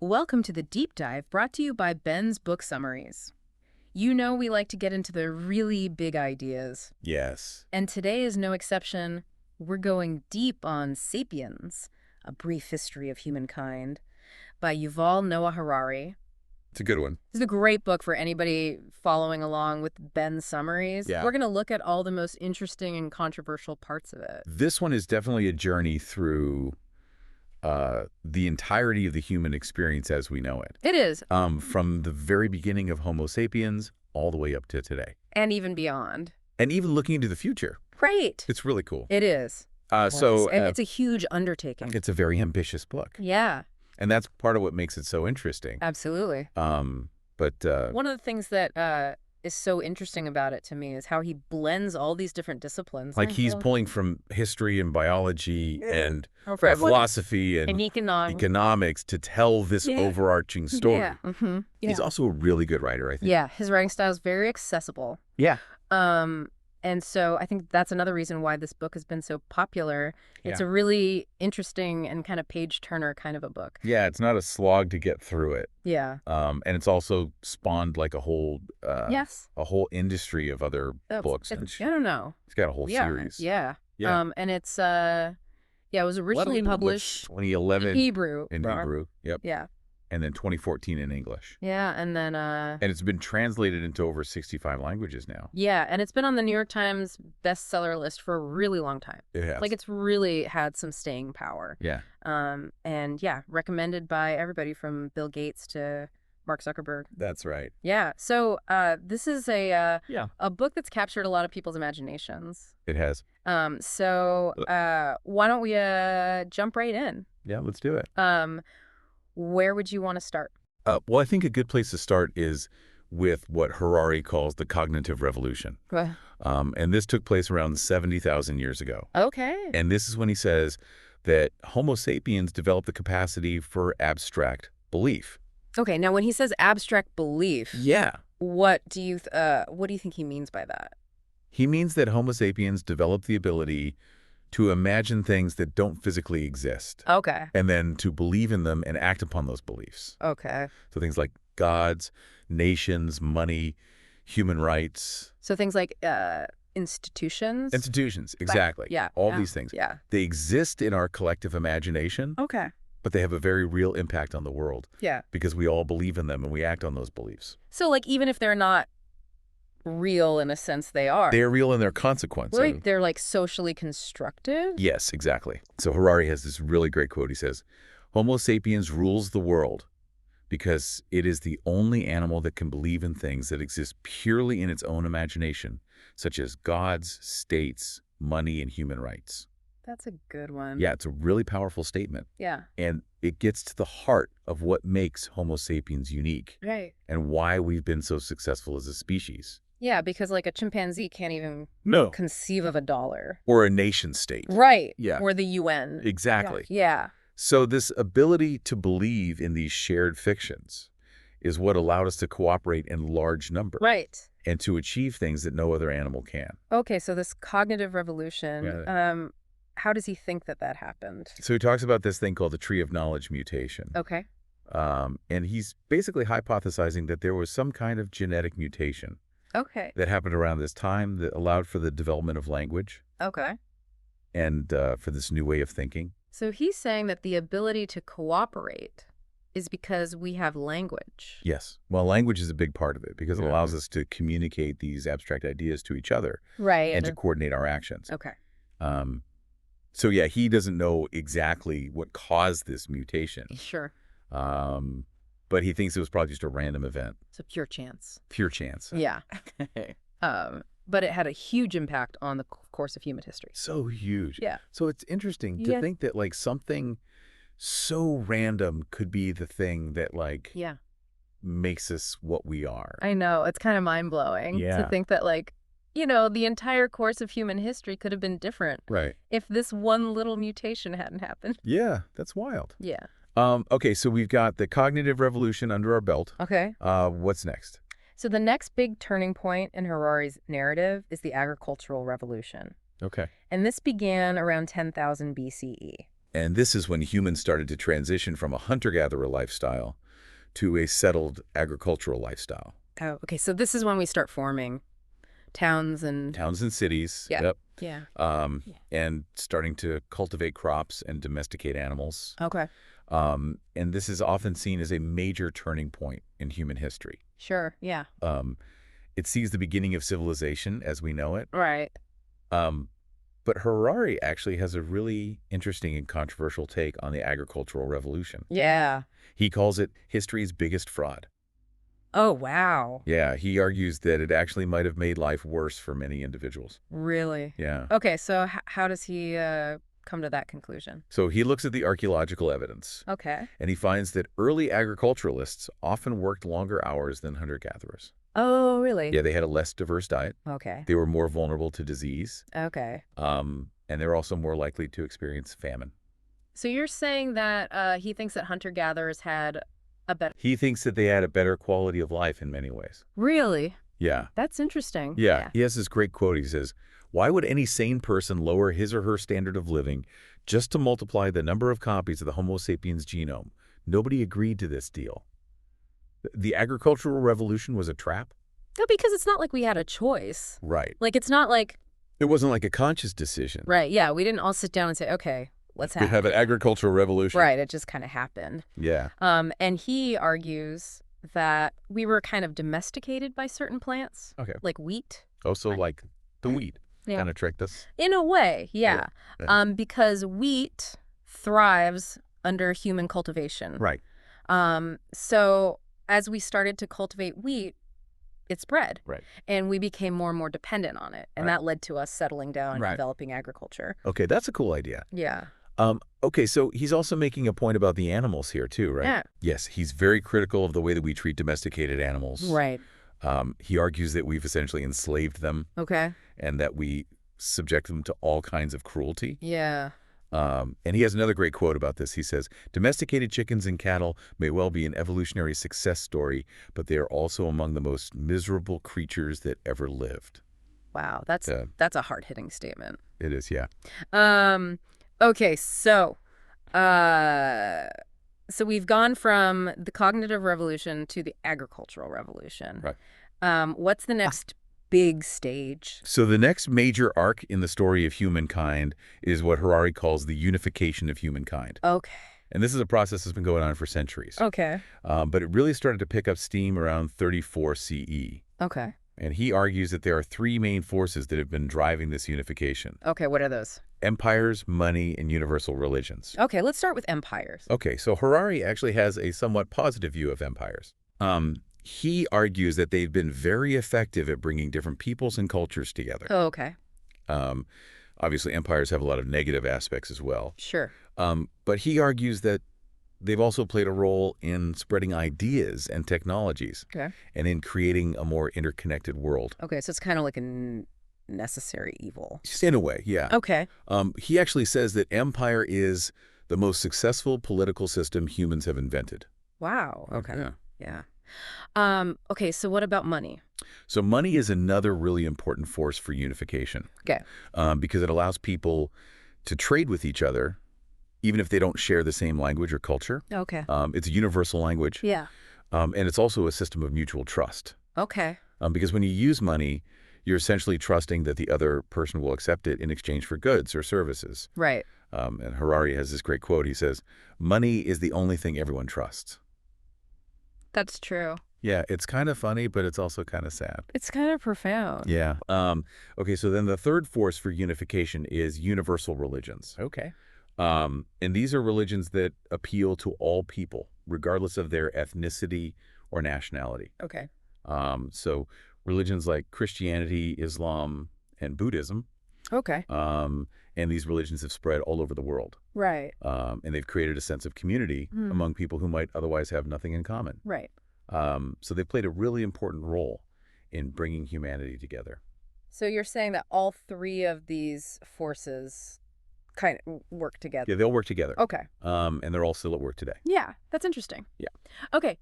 Welcome to the Deep Dive brought to you by Ben's Book Summaries. You know we like to get into the really big ideas. Yes. And today is no exception. We're going deep on Sapiens, A Brief History of Humankind, by Yuval Noah Harari. It's a good one. This is a great book for anybody following along with Ben's summaries. Yeah. We're going to look at all the most interesting and controversial parts of it. This one is definitely a journey through the entirety of the human experience as we know it. It is. From the very beginning of Homo sapiens all the way up to today. And even beyond. And even looking into the future. Right. It's really cool. It is. And it's a huge undertaking. it's a very ambitious book. Yeah. And that's part of what makes it so interesting. Absolutely. But one of the things that is so interesting about it to me is how he blends all these different disciplines. like he's pulling from history and biology and philosophy and economics to tell this overarching story. Yeah. Mm-hmm. Yeah. He's also a really good writer, I think. Yeah, his writing style is very accessible. Yeah. And so I think that's another reason why this book has been so popular. It's a really interesting and kind of page-turner kind of a book. Yeah, it's not a slog to get through it. Yeah. And it's also spawned like a whole Yes. a whole industry of other books. I don't know. It's got a whole series. Yeah. Yeah. And it's it was originally published 2011 in Hebrew. in Hebrew. Yep. Yeah. And then 2014 in English. Yeah, and then And it's been translated into over 65 languages now. yeah, and it's been on the New York Times bestseller list for a really long time. It has. Like it's really had some staying power. Yeah. And yeah, recommended by everybody from Bill Gates to Mark Zuckerberg. That's right. Yeah. So this is a book that's captured a lot of people's imaginations. It has. So why don't we jump right in? Yeah, let's do it. Where would you want to start? Well, I think a good place to start is with what Harari calls the cognitive revolution. And this took place around 70,000 years ago. Okay. And this is when he says that Homo sapiens developed the capacity for abstract belief. Okay. Now, when he says abstract belief, what do you think he means by that? He means that Homo sapiens developed the ability to imagine things that don't physically exist. Okay. And then to believe in them and act upon those beliefs. Okay. So things like gods, nations, money, human rights. So things like institutions? Institutions, exactly. Yeah. All these things. Yeah. They exist in our collective imagination, Okay. but they have a very real impact on the world. Yeah. Because we all believe in them and we act on those beliefs. So like even if they're not real in a sense, they are. They're real in their consequence. Right. They're like socially constructive? Yes, exactly. So Harari has this really great quote. He says, Homo sapiens rules the world because it is the only animal that can believe in things that exist purely in its own imagination, such as gods, states, money, and human rights. That's a good one. Yeah, it's a really powerful statement. Yeah. And it gets to the heart of what makes Homo sapiens unique. Right. And why we've been so successful as a species. Yeah, because like a chimpanzee can't even conceive of a dollar. Or a nation state. Right. Yeah. Or the UN. Exactly. Yeah. So this ability to believe in these shared fictions is what allowed us to cooperate in large numbers. Right. And to achieve things that no other animal can. Okay, so this cognitive revolution, how does he think that happened? So he talks about this thing called the tree of knowledge mutation. Okay. And he's basically hypothesizing that there was some kind of genetic mutation. Okay. That happened around this time that allowed for the development of language. Okay. And for this new way of thinking. So he's saying that the ability to cooperate is because we have language. Yes. Well, language is a big part of it because it allows us to communicate these abstract ideas to each other. Right. And to coordinate our actions. Okay. So, yeah, he doesn't know exactly what caused this mutation. Sure. But he thinks it was probably just a random event. It's a pure chance. Pure chance. Yeah. But it had a huge impact on the course of human history. So huge. Yeah. So it's interesting to think that like something so random could be the thing that like makes us what we are. I know. It's kind of mind-blowing to think that like, the entire course of human history could have been different. Right. If this one little mutation hadn't happened. Yeah, that's wild. Yeah. Okay, so we've got the cognitive revolution under our belt. Okay. What's next? So the next big turning point in Harari's narrative is the agricultural revolution. Okay. And this began around 10,000 BCE. And this is when humans started to transition from a hunter-gatherer lifestyle to a settled agricultural lifestyle. Oh, okay. So this is when we start forming towns and... Towns and cities, Yeah. yep. Yeah. And starting to cultivate crops and domesticate animals. Okay. And this is often seen as a major turning point in human history. Sure. Yeah. It sees the beginning of civilization as we know it. Right. But Harari actually has a really interesting and controversial take on the agricultural revolution. Yeah. He calls it history's biggest fraud. Oh, wow. Yeah, he argues that it actually might have made life worse for many individuals. Really? Yeah. Okay. So how does he come to that conclusion? So he looks at the archaeological evidence, Okay. and he finds that early agriculturalists often worked longer hours than hunter-gatherers. Oh, really? Yeah, they had a less diverse diet. Okay. They were more vulnerable to disease. Okay. And they were also more likely to experience famine. So you're saying that he thinks that hunter-gatherers had a better... He thinks that they had a better quality of life in many ways. Really? Yeah. That's interesting. Yeah. He has this great quote. He says, "Why would any sane person lower his or her standard of living just to multiply the number of copies of the Homo sapiens genome? Nobody agreed to this deal." The agricultural revolution was a trap? No, because it's not like we had a choice. Right. Like, it's not like... It wasn't like a conscious decision. Right, yeah. We didn't all sit down and say, okay, let's We have an agricultural revolution. Right, it just kind of happened. Yeah. And he argues that we were kind of domesticated by certain plants. Okay. Like wheat. Oh, so like the wheat Yeah. kind of tricked us? In a way, yeah. Yeah. Because wheat thrives under human cultivation. Right. So as we started to cultivate wheat, it spread. Right. And we became more and more dependent on it. And Right. that led to us settling down and Right. developing agriculture. Okay, that's a cool idea. Yeah. Okay, so he's also making a point about the animals here too, right? Yeah. Yes, he's very critical of the way that we treat domesticated animals. Right. He argues that we've essentially enslaved them Okay. and that we subject them to all kinds of cruelty. Yeah. And he has another great quote about this. He says, "Domesticated chickens and cattle may well be an evolutionary success story, but they are also among the most miserable creatures that ever lived." Wow. That's a hard-hitting statement. It is, yeah. Okay, so we've gone from the cognitive revolution to the agricultural revolution. Right. What's the next big stage? So the next major arc in the story of humankind is what Harari calls the unification of humankind. Okay. And this is a process that's been going on for centuries. Okay. But it really started to pick up steam around 34 CE. Okay. And he argues that there are three main forces that have been driving this unification: Okay, what are those? empires, money, and universal religions. Okay, let's start with empires. Okay, so Harari actually has a somewhat positive view of empires. He argues that they've been very effective at bringing different peoples and cultures together. Oh, okay. Obviously, empires have a lot of negative aspects as well. Sure. But he argues that they've also played a role in spreading ideas and technologies Okay. and in creating a more interconnected world. Okay, so it's kind of like a necessary evil. Just in a way, yeah. Okay. He actually says that empire is the most successful political system humans have invented. Wow. Okay. Yeah. Yeah. Okay, so what about money? So money is another really important force for unification. Okay. Because it allows people to trade with each other, even if they don't share the same language or culture. Okay. It's a universal language. Yeah. And it's also a system of mutual trust. Okay. Because when you use money, you're essentially trusting that the other person will accept it in exchange for goods or services. Right. And Harari has this great quote. He says, "Money is the only thing everyone trusts." That's true. Yeah, it's kind of funny, but it's also kind of sad. It's kind of profound. Yeah. Okay, so then the third force for unification is universal religions. Okay. And these are religions that appeal to all people, regardless of their ethnicity or nationality. Okay. So religions like Christianity, Islam, and Buddhism, Okay. and these religions have spread all over the world. Right. And they've created a sense of community among people who might otherwise have nothing in common. Right. So they played a really important role in bringing humanity together. So you're saying that all three of these forces kind of work together. Yeah, they'll work together. Okay. And they're all still at work today. Yeah, that's interesting. Yeah. Okay.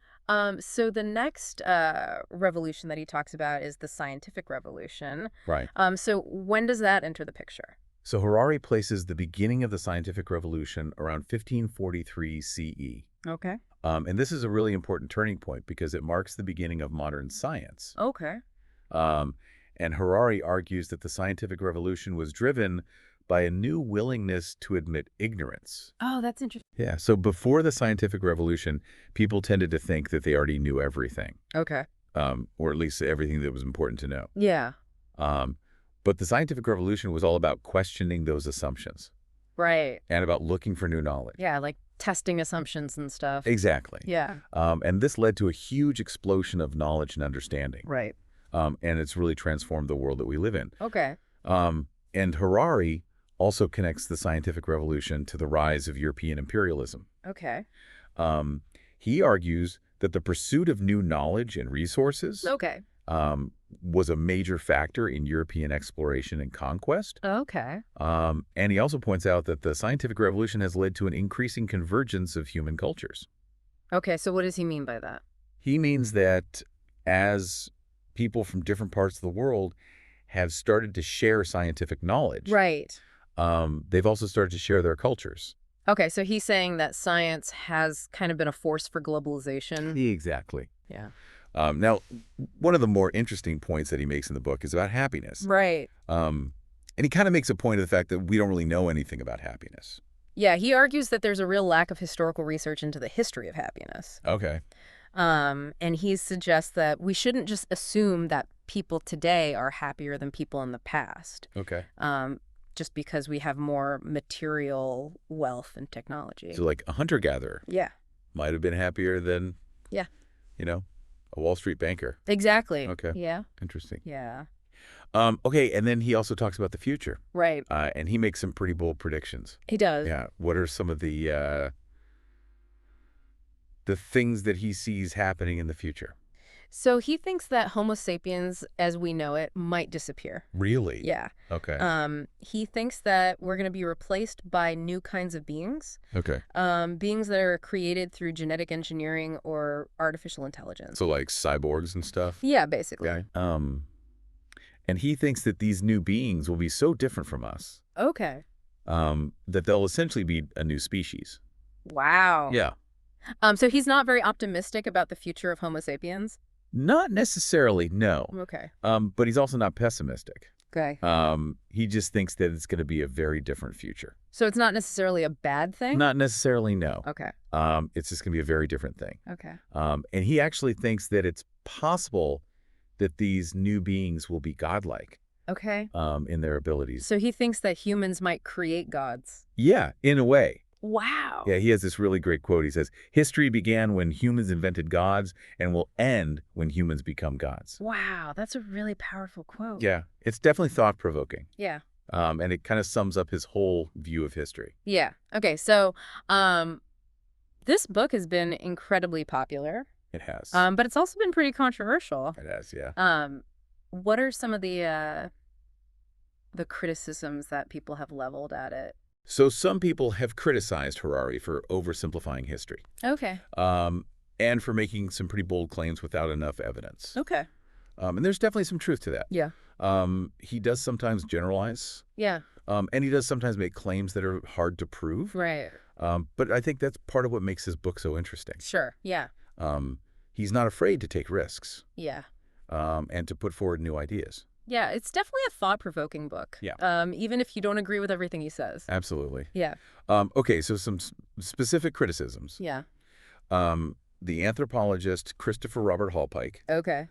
So the next revolution that he talks about is the scientific revolution. Right. So when does that enter the picture? So Harari places the beginning of the scientific revolution around 1543 CE. Okay. And this is a really important turning point because it marks the beginning of modern science. Okay. Um, and Harari argues that the scientific revolution was driven by a new willingness to admit ignorance. Oh, that's interesting. Yeah, so before the scientific revolution, people tended to think that they already knew everything, Okay. or at least everything that was important to know. Yeah. Um, but the scientific revolution was all about questioning those assumptions Right. and about looking for new knowledge. Yeah, like testing assumptions and stuff. Exactly. Yeah. And this led to a huge explosion of knowledge and understanding. Right. And it's really transformed the world that we live in. Okay. And Harari also connects the scientific revolution to the rise of European imperialism. Okay. He argues that the pursuit of new knowledge and resources Okay. was a major factor in European exploration and conquest. Okay. And he also points out that the scientific revolution has led to an increasing convergence of human cultures. Okay, so what does he mean by that? He means that as people from different parts of the world have started to share scientific knowledge, Right. they've also started to share their cultures. Okay, so he's saying that science has kind of been a force for globalization. Exactly. Yeah. Now, one of the more interesting points that he makes in the book is about happiness. Right. And he kind of makes a point of the fact that we don't really know anything about happiness. Yeah, he argues that there's a real lack of historical research into the history of happiness. Okay. And he suggests that we shouldn't just assume that people today are happier than people in the past, Okay. just because we have more material wealth and technology. So like a hunter-gatherer Yeah. might have been happier than, Yeah. a Wall Street banker. Exactly. Okay. Yeah. Interesting. Yeah. Okay, and then he also talks about the future. Right. And he makes some pretty bold predictions. He does. Yeah. What are some of the things that he sees happening in the future? So he thinks that Homo sapiens, as we know it, might disappear. Really? Yeah. Okay. He thinks that we're going to be replaced by new kinds of beings, Okay. beings that are created through genetic engineering or artificial intelligence. So like cyborgs and stuff? Yeah, basically. Okay. And he thinks that these new beings will be so different from us Okay. that they'll essentially be a new species. Wow. Yeah. So he's not very optimistic about the future of Homo sapiens? Not necessarily, no. Okay. But he's also not pessimistic. Okay. He just thinks that it's going to be a very different future. So it's not necessarily a bad thing? Not necessarily, no. Okay. It's just going to be a very different thing. Okay. And he actually thinks that it's possible that these new beings will be godlike Okay. in their abilities. So he thinks that humans might create gods. Yeah, in a way. Wow. Yeah, he has this really great quote. He says, "History began when humans invented gods and will end when humans become gods." Wow, that's a really powerful quote. Yeah, it's definitely thought-provoking. Yeah. And it kind of sums up his whole view of history. Yeah. Okay, so this book has been incredibly popular, It has. but it's also been pretty controversial. It has, yeah. What are some of the criticisms that people have leveled at it? So some people have criticized Harari for oversimplifying history Okay. and for making some pretty bold claims without enough evidence. Okay. And there's definitely some truth to that. Yeah. He does sometimes generalize, Yeah. and he does sometimes make claims that are hard to prove. Right. But I think that's part of what makes his book so interesting. Sure. Yeah. He's not afraid to take risks Yeah. and to put forward new ideas. Yeah, it's definitely a thought-provoking book. Yeah. Even if you don't agree with everything he says. Absolutely. Yeah. Okay, so some specific criticisms. Yeah. The anthropologist Christopher Robert Hallpike, Okay.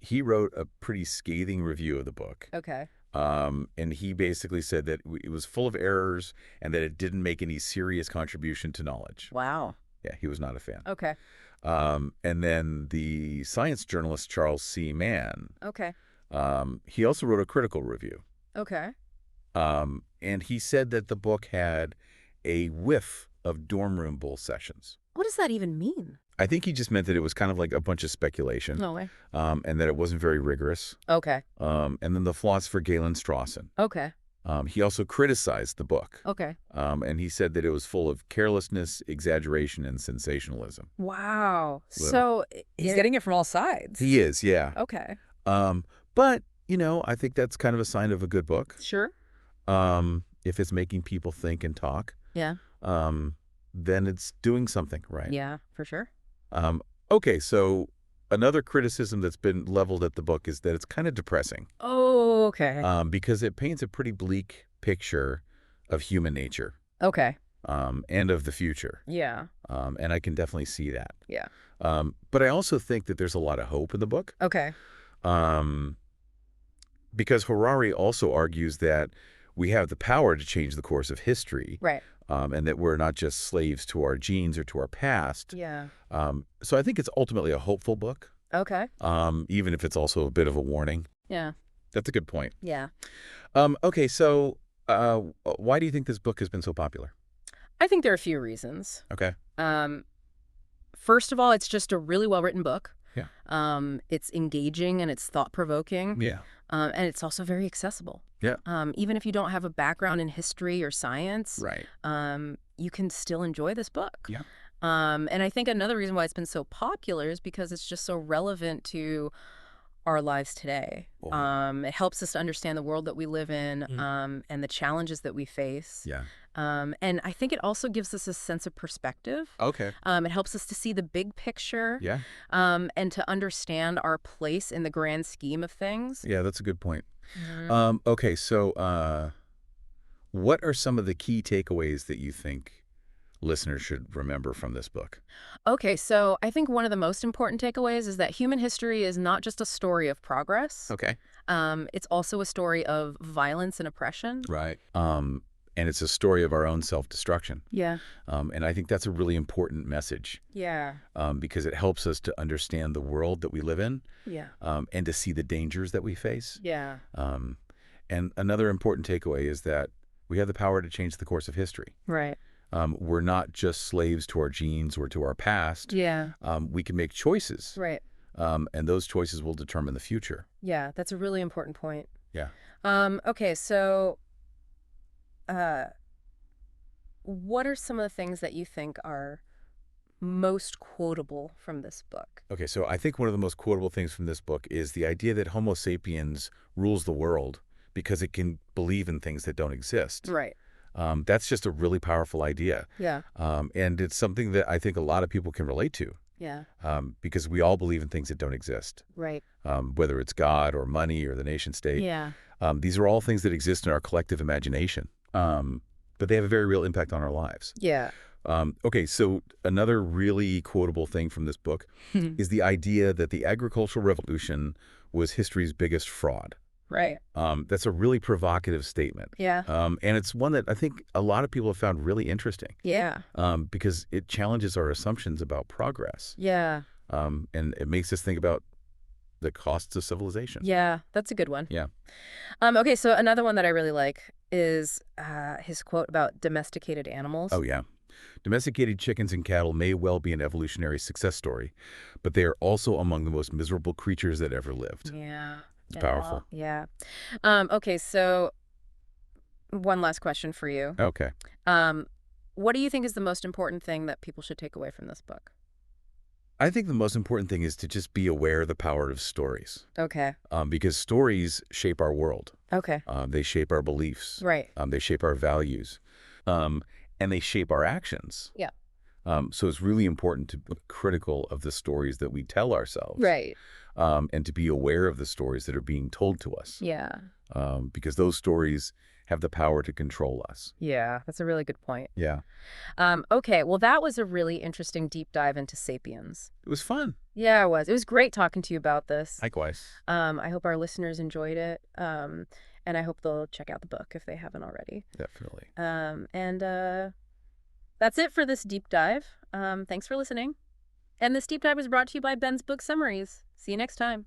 he wrote a pretty scathing review of the book. Okay. And he basically said that it was full of errors and that it didn't make any serious contribution to knowledge. Wow. Yeah, he was not a fan. Okay. And then the science journalist Charles C. Mann, Okay. he also wrote a critical review. Okay. And he said that the book had a whiff of dorm room bull sessions. What does that even mean? I think he just meant that it was kind of like a bunch of speculation. No way. And that it wasn't very rigorous. Okay. And then the philosopher Galen Strawson. Okay. He also criticized the book. Okay. And he said that it was full of carelessness, exaggeration, and sensationalism. Wow. Well, So he's getting it from all sides. He is, yeah. Okay. But, I think that's kind of a sign of a good book. Sure. If it's making people think and talk, Yeah. um, then it's doing something right. Yeah, for sure. Um, okay, so another criticism that's been leveled at the book is that it's kind of depressing, Oh, okay. because it paints a pretty bleak picture of human nature, Okay. and of the future. Yeah. And I can definitely see that. Yeah. But I also think that there's a lot of hope in the book, Okay. um, because Harari also argues that we have the power to change the course of history, Right. and that we're not just slaves to our genes or to our past. Yeah. So I think it's ultimately a hopeful book, Okay. even if it's also a bit of a warning. Yeah. That's a good point. Yeah. Okay, so why do you think this book has been so popular? I think there are a few reasons. Okay. Um, First of all, it's just a really well-written book. Yeah. It's engaging and it's thought-provoking. Yeah. And it's also very accessible. Yeah. Even if you don't have a background in history or science, Right. you can still enjoy this book. Yeah. And I think another reason why it's been so popular is because it's just so relevant to our lives today. Oh. It helps us to understand the world that we live in, and the challenges that we face. Yeah. And I think it also gives us a sense of perspective. Okay. It helps us to see the big picture, Yeah. and to understand our place in the grand scheme of things. Yeah, that's a good point. Mhm. Okay, so what are some of the key takeaways that you think listeners should remember from this book? Okay, so I think one of the most important takeaways is that human history is not just a story of progress. Okay. It's also a story of violence and oppression. Right. And it's a story of our own self-destruction. Yeah. And I think that's a really important message, Yeah. because it helps us to understand the world that we live in, Yeah. and to see the dangers that we face. Yeah. Um, and another important takeaway is that we have the power to change the course of history. Right. We're not just slaves to our genes or to our past. Yeah. We can make choices, Right. and those choices will determine the future. Yeah, that's a really important point. Yeah. Okay, so uh, what are some of the things that you think are most quotable from this book? Okay, so I think one of the most quotable things from this book is the idea that Homo sapiens rules the world because it can believe in things that don't exist. Right. That's just a really powerful idea. Yeah. And it's something that I think a lot of people can relate to, Yeah. because we all believe in things that don't exist, Right. whether it's God or money or the nation state. Yeah. These are all things that exist in our collective imagination, but they have a very real impact on our lives. Yeah. Okay, so another really quotable thing from this book is the idea that the agricultural revolution was history's biggest fraud. Right. That's a really provocative statement. Yeah. And it's one that I think a lot of people have found really interesting, Yeah. because it challenges our assumptions about progress. Yeah. And it makes us think about the costs of civilization. Yeah. That's a good one. Yeah. Okay, so another one that I really like is his quote about domesticated animals. Oh, yeah. Domesticated chickens and cattle may well be an evolutionary success story, but they are also among the most miserable creatures that ever lived. Yeah. It's powerful. Yeah. Okay, so one last question for you. Okay. What do you think is the most important thing that people should take away from this book? I think the most important thing is to just be aware of the power of stories, Okay. because stories shape our world. Okay. They shape our beliefs. Right. They shape our values, and they shape our actions. Yeah. So it's really important to be critical of the stories that we tell ourselves, Right. and to be aware of the stories that are being told to us, Yeah. because those stories have the power to control us. Yeah, that's a really good point. Yeah. Okay, well, that was a really interesting deep dive into Sapiens. It was fun. Yeah, it was. It was great talking to you about this. Likewise. I hope our listeners enjoyed it, and I hope they'll check out the book if they haven't already. Definitely. And that's it for this deep dive. Thanks for listening. And this deep dive was brought to you by Ben's Book Summaries. See you next time.